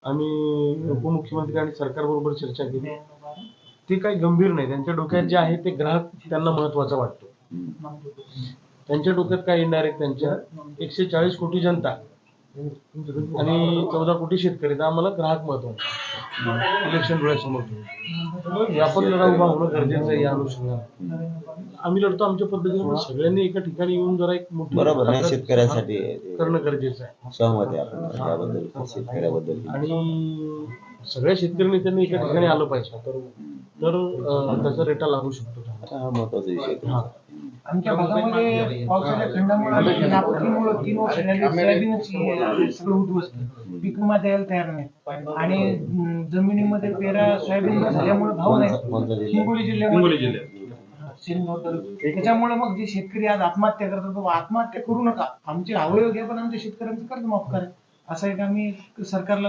आम्ही उपमुख्यमंत्री आणि सरकारबरोबर चर्चा केली. ते काही गंभीर नाही. त्यांच्या डोक्यात जे आहे ते ग्राहक त्यांना महत्वाचा वाटतो. त्यांच्या डोक्यात काय इनडायरेक्ट त्यांच्या 140 कोटी जनता आणि 14 कोटी शेतकरी, तर आम्हाला ग्राहक महत्वाचा. इलेक्शन डोळ्यासमोर ठेवून आपण लढा उभा होणं गरजेचं आहे. या अनुषंगाने आम्ही लढतो आमच्या पद्धतीने, पण सगळ्यांनी एका ठिकाणी येऊन जरा एक मोठी बरोबर नाही शेतकऱ्यासाठी करणं गरजेचं आहे. सहमत आहे आपण त्याबद्दल, शेतकऱ्याबद्दल. आणि सगळ्या शेतकरी नेत्यांनी एका ठिकाणी आलं पाहिजे, तर त्याचा रेटा लागू शकतो. हा महत्वाचा विषय. आमच्या भागामध्ये पावसाच्या खंडामुळे नापकीमुळे 3 वर्ष सोयाबीनच सगळं उद्ध्वस्त, पीक विमा द्यायला तयार नाही आणि जमिनीमध्ये पेरा सोयाबीन झाल्यामुळे भाव नाही. हिंगोली जिल्ह्यामध्ये त्याच्यामुळे मग जे शेतकरी आज आत्महत्या करतात, बाबा आत्महत्या करू नका, आमचे अवयव घ्या पण आमच्या शेतकऱ्यांचं कर्ज माफ करा, असं एक आम्ही सरकारला